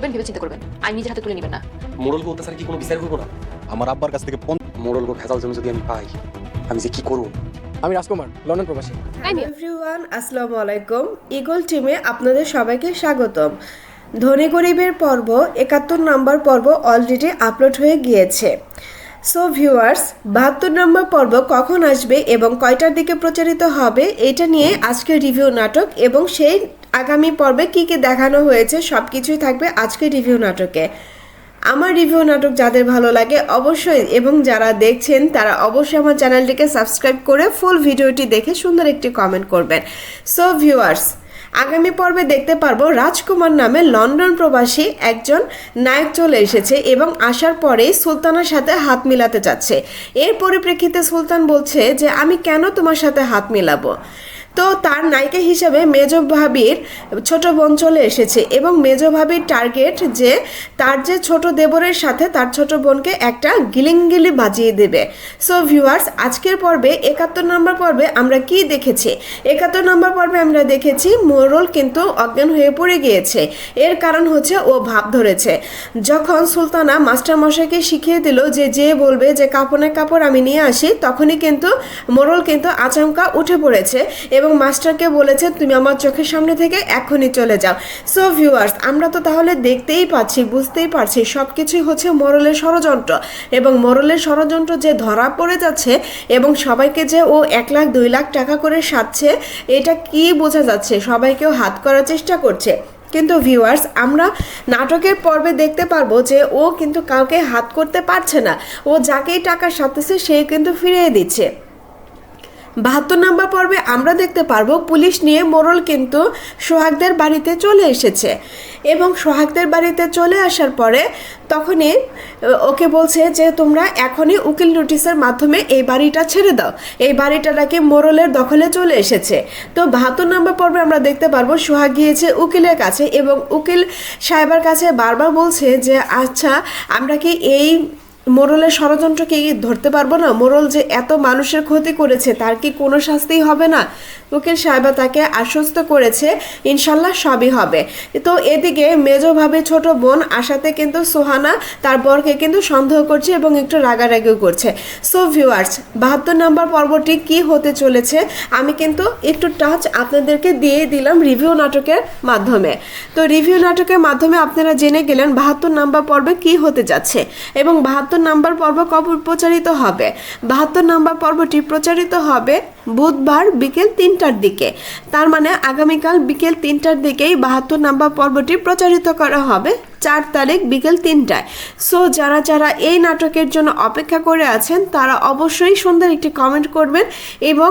করবেন ভেবে চিন্তা করবেন, আইন নিজের হাতে তুলে নেবেন না। মোড়ল গো অত্যাচার কি কোনো বিচার করবো না? আমার আব্বার কাছ থেকে মোড়ল গো ভেজাল জমি যদি আমি পাই, আমি যে কি করবো? আমি রাজকুমার, লন্ডন প্রবাসী। এভরিওয়ান, আসসালামু আলাইকুম। ইগল টিমে আপনাদের সবাইকে স্বাগতম। ধনী গরিবের পর্ব ৭১ নম্বর পর্ব অলরেডি আপলোড হয়ে গিয়েছে। সো ভিউয়ার্স, ৭২ নম্বর পর্ব কখন আসবে এবং কয়টার দিকে প্রচারিত হবে এটা নিয়ে আজকের রিভিউ নাটক, এবং সেই আগামী পর্বে কী কী দেখানো হয়েছে সব কিছুই থাকবে আজকের রিভিউ নাটকে। আমার রিভিউ নাটক যাদের ভালো লাগে অবশ্যই, এবং যারা দেখছেন তারা অবশ্যই আমার চ্যানেলটিকে সাবস্ক্রাইব করে ফুল ভিডিওটি দেখে সুন্দর একটি কমেন্ট করবেন। সো ভিউয়ার্স, আগামী পর্বে দেখতে পারবো রাজকুমার নামে লন্ডন প্রবাসী একজন নায়ক চলে এসেছে এবং আসার পরেই সুলতানের সাথে হাত মিলাতে যাচ্ছে। এর পরিপ্রেক্ষিতে সুলতান বলছে যে আমি কেন তোমার সাথে হাত মিলাবো। তো তার নায়িকা হিসাবে মেজ ভাবির ছোট বোন চলে এসেছে এবং মেজ ভাবির টার্গেট যে তার যে ছোট দেবরের সাথে তার ছোট বোনকে একটা গিলিংগিলি বাজিয়ে দেবে। সো ভিউয়ার্স, আজকের পর্বে ৭১ নম্বর পর্বে আমরা কি দেখেছি? ৭১ নম্বর পর্বে আমরা দেখেছি মোরল কিন্তু অজ্ঞান হয়ে পড়ে গিয়েছে। এর কারণ হচ্ছে ও ভাব ধরেছে। যখন সুলতানা মাস্টারমশাইকে শিখিয়ে দিল যে যে বলবে যে কাপড়ের কাপড় আমি নিয়ে আসি, তখনই কিন্তু মোরল কিন্তু আচমকা উঠে পড়েছে এবং মাস্টারকে বলেছে তুমি আমার চোখের সামনে থেকে এখনই চলে যাও। সো ভিউয়ার্স, আমরা তো তাহলে দেখতেই পাচ্ছি, বুঝতেই পারছি সব কিছুই হচ্ছে মোরলের ষড়যন্ত্র, এবং মোরলের ষড়যন্ত্র যে ধরা পড়ে যাচ্ছে এবং সবাইকে যে ও ১ লাখ ২ লাখ টাকা করে সাধছে, এটা কি বোঝা যাচ্ছে? সবাইকেও হাত করার চেষ্টা করছে। কিন্তু ভিউয়ার্স, আমরা নাটকের পর্বে দেখতে পারবো যে ও কিন্তু কাউকে হাত করতে পারছে না। ও যাকেই টাকা সাথেছে সে কিন্তু ফিরিয়ে দিচ্ছে। ৭২ নম্বর পর্বে আমরা দেখতে পারবো পুলিশ নিয়ে মোরল কিন্তু সোহাগদের বাড়িতে চলে এসেছে, এবং সোহাগদের বাড়িতে চলে আসার পরে তখনই ওকে বলছে যে তোমরা এখনই উকিল নোটিশের মাধ্যমে এই বাড়িটা ছেড়ে দাও, এই বাড়িটা নাকি মোরলের দখলে চলে এসেছে। তো ৭২ নম্বর পর্বে আমরা দেখতে পারবো সোহাগ গিয়েছে উকিলের কাছে এবং উকিল সাহেবের কাছে বারবার বলছে যে আচ্ছা আমরা কি এই মোরলের ষড়যন্ত্রকে ধরতে পারবো না? মোরল যে এত মানুষের ক্ষতি করেছে তার কি কোনো শাস্তি হবে না? উকিল সাহেবা তাকে আশ্বস্ত করেছে ইনশাল্লাহ সবই হবে। তো এদিকে মেজভাবে ছোট বোন আশাতে কিন্তু সোহানা তার বরকে কিন্তু সন্দেহ করছে এবং একটু রাগারাগিও করছে। সো ভিউয়ার্স, ৭২ নম্বর পর্বটি কি হতে চলেছে আমি কিন্তু একটু টাচ আপনাদেরকে দিয়ে দিলাম রিভিউ নাটকের মাধ্যমে। তো রিভিউ নাটকের মাধ্যমে আপনারা জেনে গেলেন ৭২ নম্বর পর্বে কি হতে যাচ্ছে এবং ৭২ নম্বর পর্ব কবে প্রচারিত হবে। ৭২ নম্বর পর্বটি প্রচারিত হবে বুধবার বিকেল ৩টার দিকে। তার মানে আগামীকাল বিকেল ৩টার দিকেই ৭২ নম্বর পর্বটি প্রচারিত করা হবে, ৪ তারিখ বিকেল ৩টায়। সো যারা যারা এই নাটকের জন্য অপেক্ষা করে আছেন তারা অবশ্যই সুন্দর একটি কমেন্ট করবেন এবং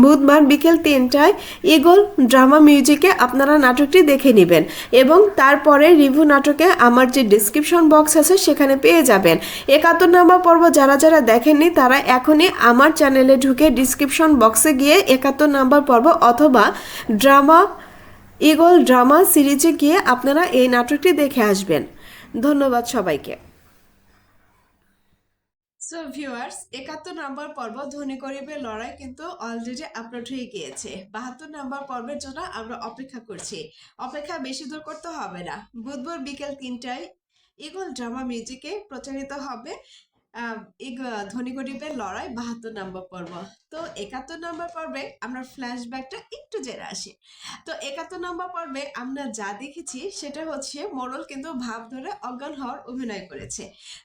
বুধবার বিকেল ৩টায় ইগল ড্রামা মিউজিকে আপনারা নাটকটি দেখে নেবেন, এবং তারপরে রিভিউ নাটকে আমার যে ডিসক্রিপশন বক্স আছে সেখানে পেয়ে যাবেন। ৭১ নম্বর পর্ব যারা যারা দেখেননি তারা এখনই আমার চ্যানেলে ঢুকে ডিসক্রিপশন বক্সে গিয়ে ৭১ নম্বর পর্ব অথবা ইগল ড্রামা সিরিজে গিয়ে আপনারা এই নাটকটি দেখে আসবেন। ধন্যবাদ সবাইকে। সো ভিউয়ার্স, ৭১ নম্বর পর্ব ধনী গরিবের লড়াই কিন্তু অলরেডি আপলোড হয়ে গিয়েছে। ৭২ নম্বর পর্বের জন্য আমরা অপেক্ষা করছি। অপেক্ষা বেশি দূর করতে হবে না, বুধবার বিকেল ৩টায় ইগল ড্রামা মিউজিকে প্রচারিত হবে ধনী গরিবের লড়াই ৭২ নম্বর পর্ব। তো ৭১ নম্বর পর্বে আমরা ফ্ল্যাশব্যাকটা একটু জেনে আসি। তো ৭১ নম্বর পর্বে আমরা যা দেখেছি সেটা হচ্ছে মোরল কিন্তু ভাব ধরে অজ্ঞান হওয়ার অভিনয় করেছে।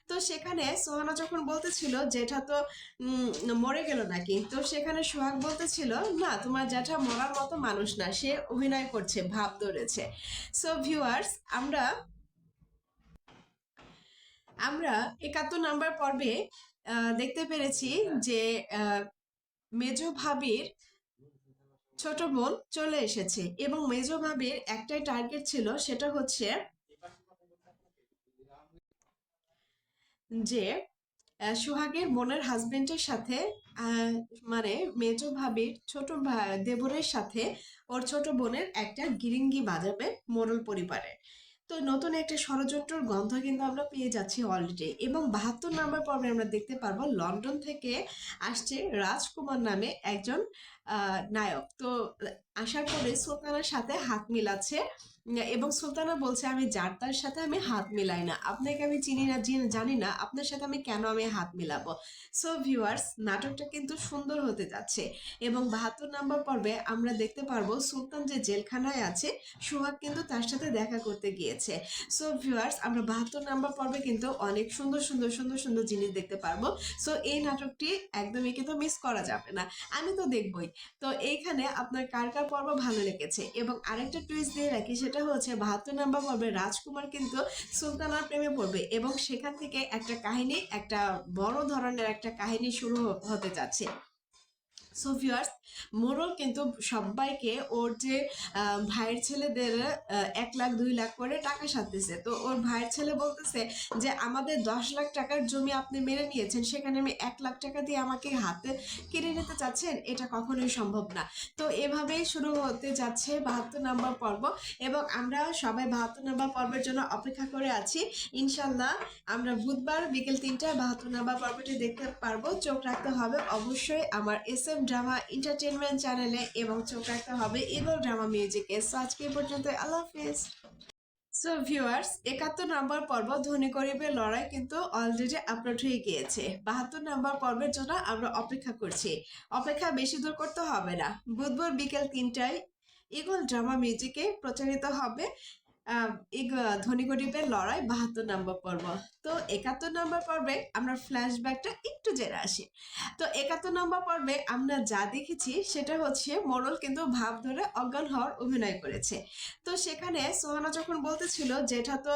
তো সেখানে সোহানা যখন বলতেছিল জেঠা তো মরে গেল নাকি, তো সেখানে সোহাগ বলতেছিল না তোমার জ্যাঠা মরার মতো মানুষ না, সে অভিনয় করছে, ভাব ধরেছে। সো ভিউয়ার্স, আমরা ৭১ নম্বর পর্বে দেখতে পেরেছি যে মেজ ভাবির ছোট বোন চলে এসেছে এবং মেজ ভাবির একটাই টার্গেট ছিল, সেটা হচ্ছে যে সোহাগের বোনের হাজবেন্ডের সাথে মানে মেজ ভাবির ছোট দেবরের সাথে ওর ছোট বোনের একটা গিরিঙ্গি বাজাবে মোরল পরিবারে। তো নতুন একটা ষড়যন্ত্রের গন্ধ কিন্তু আমরা পেয়ে যাচ্ছি অলরেডি, এবং ৭২ নম্বর পর্বে আমরা দেখতে পারবো লন্ডন থেকে আসছে রাজকুমার নামে একজন নায়ক। তো আসার পরে সুলতানার সাথে হাত মিলাচ্ছে এবং সুলতানা বলছে আমি যার তার সাথে আমি হাত মিলাই না, আপনাকে আমি চিনি না জানি না, আপনার সাথে আমি কেন আমি হাত মিলাবো। সো ভিউয়ার্স, নাটকটা কিন্তু সুন্দর হতে যাচ্ছে এবং ৭২ নম্বর পর্বে আমরা দেখতে পারবো সুলতান যে জেলখানায় আছে, সোহাগ কিন্তু তার সাথে দেখা করতে গিয়েছে। সো ভিউয়ার্স, আমরা ৭২ নম্বর পর্বে কিন্তু অনেক সুন্দর সুন্দর সুন্দর সুন্দর জিনিস দেখতে পারবো। সো এই নাটকটি একদমই কিন্তু মিস করা যাবে না, আমি তো দেখবই। তো এইখানে আপনার কার কার পর্ব ভালো লেগেছে, এবং আরেকটা টুইস্ট দিয়ে রাখি, সেটা হচ্ছে ৭২ নম্বর পর্বে রাজকুমার কিন্তু সুলতানার প্রেমে পড়বে এবং সেখান থেকে একটা কাহিনী, একটা বড় ধরনের একটা কাহিনী শুরু হতে যাচ্ছে। সো ভিউয়ার্স, মোড়ল কিন্তু সবাইকে ওর যে ভাইয়ের ছেলেদের ১ লাখ ২ লাখ করে টাকা সাথেছে। তো ওর ভাইয়ের ছেলে বলতেছে যে আমাদের ১০ লাখ টাকার জমি আপনি মেরে নিয়েছেন, সেখানে আমি ১ লাখ টাকা দিয়ে আমাকে হাতে কিনে নিতে চাচ্ছেন, এটা কখনোই সম্ভব না। তো এভাবেই শুরু হতে যাচ্ছে ৭২ নম্বর পর্ব এবং আমরা সবাই ৭২ নম্বর পর্বের জন্য অপেক্ষা করে আছি। ইনশাল্লাহ আমরা বুধবার বিকেল ৩টায় ৭২ নম্বর পর্বটি দেখতে পারবো। চোখ রাখতে হবে অবশ্যই আমার SM ড্রামা এন্টারটেনমেন্ট চ্যানেলে এবং চোখ রাখতে হবে ইগল ড্রামা মিউজিকে। সো আজকে এই পর্যন্ত, আল্লাহ হাফেজ। সো ভিউয়ার্স, ৭১ নম্বর পর্ব ধনী গরিবের লড়াই কিন্তু অলরেডি আপলোড হয়ে গিয়েছে। ৭২ নম্বর পর্বের জন্য আমরা অপেক্ষা করছি। অপেক্ষা বেশি দূর করতে হবে না, বুধবার বিকেল ৩টায় ইগল ড্রামা মিউজিকে প্রচারিত হবে ধনী গরিবের লড়াই ৭২ নম্বর পর্ব। তো ৭১ নম্বর পর্বে আমরা ফ্ল্যাশব্যাকটা একটু জেনে আসি। তো ৭১ নম্বর পর্বে আমরা যা দেখেছি সেটা হচ্ছে মোড়ল কিন্তু ভাব ধরে অজ্ঞান হওয়ার অভিনয় করেছে। তো সেখানে সোহানা যখন বলতেছিল জেঠা তো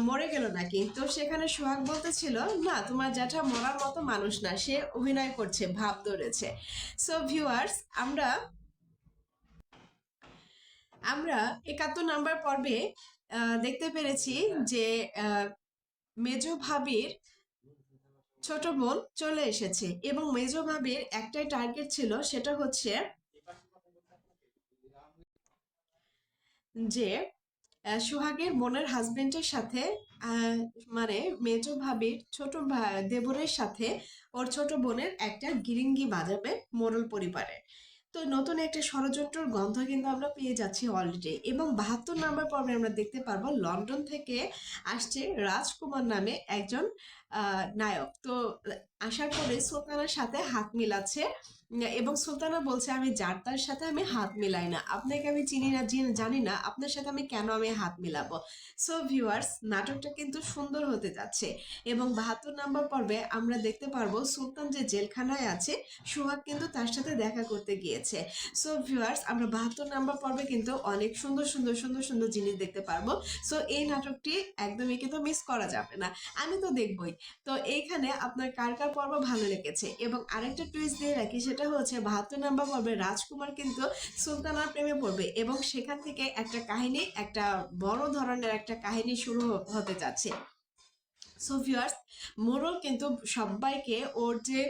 মরে গেল নাকি, তো সেখানে সোহাগ বলতেছিল না, তোমার জ্যাঠা মরার মতো মানুষ না, সে অভিনয় করছে, ভাব ধরেছে। সো ভিউয়ার্স, আমরা ৭১ নম্বর পর্বে দেখতে পেরেছি যে মেজ ভাবির ছোট বোন চলে এসেছে এবং মেজ ভাবির একটাই টার্গেট ছিল, সেটা হচ্ছে যে সোহাগের বোনের হাজবেন্ডের সাথে মানে মেজ ভাবির ছোট দেবরের সাথে ওর ছোট বোনের একটা গিরিঙ্গি বাজাবে মোড়ল পরিবারে। তো নতুন একটা ষড়যন্ত্রের গন্ধ কিন্তু আমরা পেয়ে যাচ্ছি অলরেডি এবং ৭২ নম্বর পর্বে আমরা দেখতে পারবো লন্ডন থেকে আসছে রাজকুমার নামে একজন নায়ক। তো আসার পরে সুলতানার সাথে হাত মিলাচ্ছে এবং সুলতানা বলছে আমি যার তার সাথে আমি হাত মিলাই না, আপনাকে আমি চিনি না জানি না, আপনার সাথে আমি কেন আমি হাত মিলাবো। সো ভিউয়ার্স, নাটকটা কিন্তু সুন্দর হতে যাচ্ছে এবং ৭২ নম্বর পর্বে আমরা দেখতে পারবো সুলতান যে জেলখানায় আছে, সোহাগ কিন্তু তার সাথে দেখা করতে গিয়েছে। সো ভিউয়ার্স, আমরা ৭২ নম্বর পর্বে কিন্তু অনেক সুন্দর সুন্দর সুন্দর সুন্দর জিনিস দেখতে পারবো। সো এই নাটকটি একদমই কিন্তু মিস করা যাবে না, আমি তো দেখবই। তো এইখানে আপনার কার কার পর্ব ভালো লেগেছে, এবং আরেকটা টুইস্ট দিয়ে রাখি, সেটা হচ্ছে ৭২ নম্বর পর্বে রাজকুমার কিন্তু সুলতানার প্রেমে পড়বে এবং সেখান থেকে একটা কাহিনী, একটা বড় ধরনের একটা কাহিনী শুরু হতে যাচ্ছে। সো ভিউয়ার্স, মোড়ল কিন্তু সবাইকে ওর যে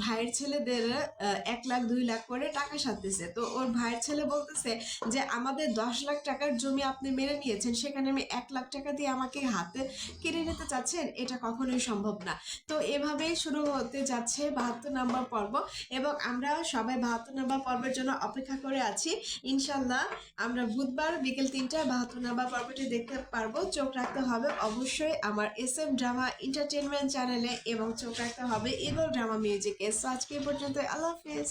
ভাইয়ের ছেলেদের ১ লাখ ২ লাখ করে টাকা সাথেছে। তো ওর ভাইয়ের ছেলে বলতেছে যে আমাদের ১০ লাখ টাকার জমি আপনি মেরে নিয়েছেন, সেখানে আমি ১ লাখ টাকা দিয়ে আমাকে হাতে কিনে নিতে চাচ্ছেন, এটা কখনোই সম্ভব না। তো এভাবেই শুরু হতে যাচ্ছে ৭২ নম্বর পর্ব এবং আমরা সবাই ৭২ নম্বর পর্বের জন্য অপেক্ষা করে আছি। ইনশাল্লাহ আমরা বুধবার বিকেল ৩টায় ৭২ নম্বর পর্বটি দেখতে পারবো। চোখ রাখতে হবে অবশ্যই আমার SM ড্রামা এন্টারটেনমেন্ট চ্যানেলে এবং চোখ রাখতে হবে ইগল ড্রামা মিউজিকে। সো আজকে এই পর্যন্ত, আল্লাহ হাফেজ।